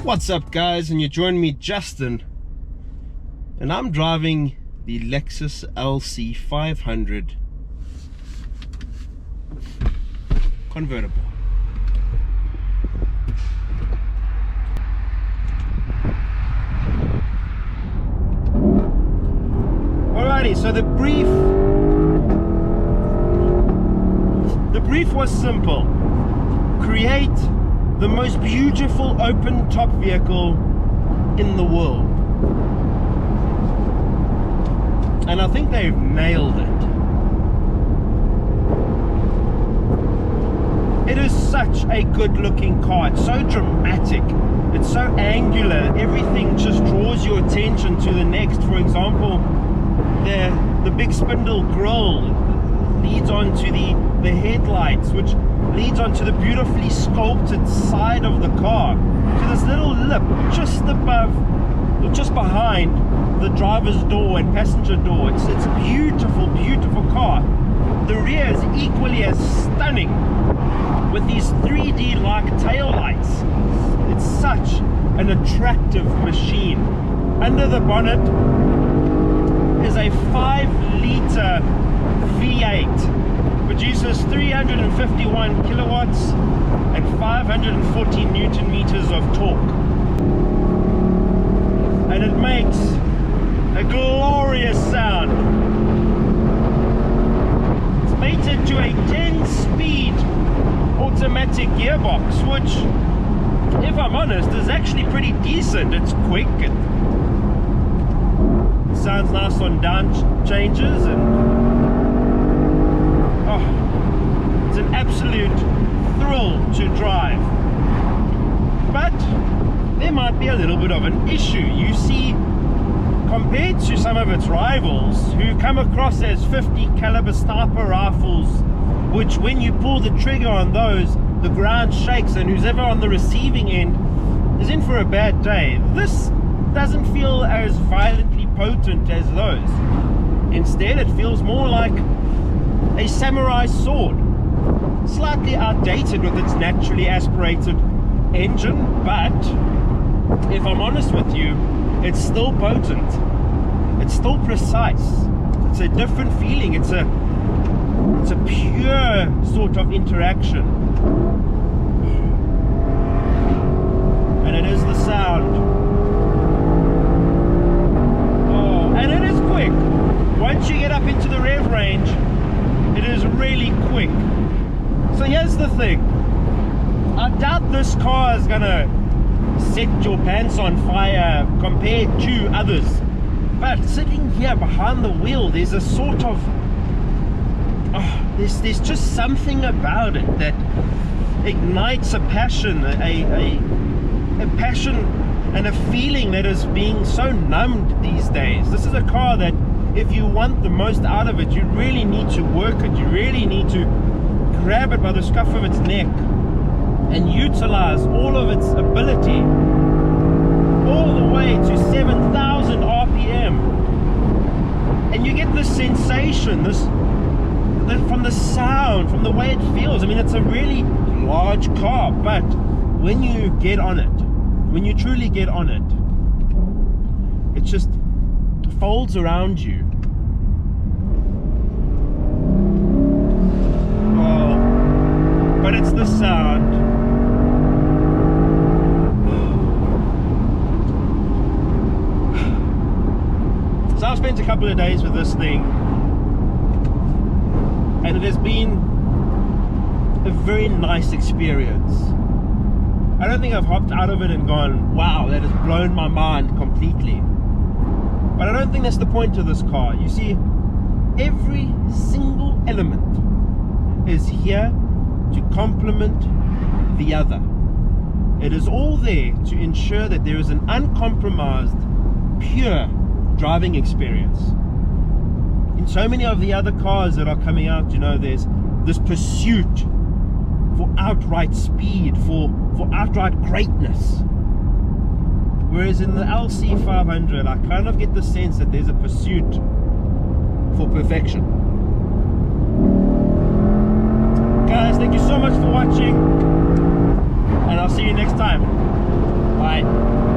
What's up, guys? And you join me, Justin, and I'm driving the Lexus LC500 Convertible. Alrighty, so the brief was simple. Create the most beautiful open top vehicle in the world. And I think they've nailed it. It is such a good looking car. It's so dramatic. It's so angular. Everything just draws your attention to the next. For example, the big spindle grille leads onto the headlights, which leads onto the beautifully sculpted side of the car, to this little lip just above, or just behind the driver's door and passenger door. It's a beautiful, beautiful car. The rear is equally as stunning, with these 3D-like tail lights. It's such an attractive machine. Under the bonnet is a 5-liter V8. Produces 351 kilowatts and 540 newton meters of torque. And it makes a glorious sound. It's mated to a 10-speed automatic gearbox, which, if I'm honest, is actually pretty decent. It's quick, it sounds nice on down changes, and it's an absolute thrill to drive. But there might be a little bit of an issue. You see, compared to some of its rivals who come across as 50 caliber sniper rifles, which when you pull the trigger on those, the ground shakes, and who's ever on the receiving end is in for a bad day. This doesn't feel as violently potent as those. Instead, it feels more like a samurai sword, slightly outdated with its naturally aspirated engine, but if I'm honest with you, it's still potent, it's still precise, it's a different feeling, it's a pure sort of interaction, and it is the sound. Oh, and it is quick. Once you get up into the rev range, it is really quick. So here's the thing. I doubt this car is gonna set your pants on fire compared to others. But sitting here behind the wheel, there's a sort of there's just something about it that ignites a passion, a passion and a feeling that is being so numbed these days. This is a car that, if you want the most out of it, you really need to work it. You really need to grab it by the scruff of its neck and utilize all of its ability, all the way to 7,000 RPM. And you get this sensation, from the sound, from the way it feels. I mean, it's a really large car, but when you get on it, when you truly get on it, it just folds around you. Oh, but it's the sound. So I've spent a couple of days with this thing, and it has been a very nice experience. I don't think I've hopped out of it and gone, wow, that has blown my mind completely. But I don't think that's the point of this car. You see, every single element is here to complement the other. It is all there to ensure that there is an uncompromised, pure driving experience. In so many of the other cars that are coming out, you know, there's this pursuit for outright speed, for outright greatness. Whereas in the LC500, I kind of get the sense that there's a pursuit for perfection. Guys, thank you so much for watching, and I'll see you next time. Bye. Bye.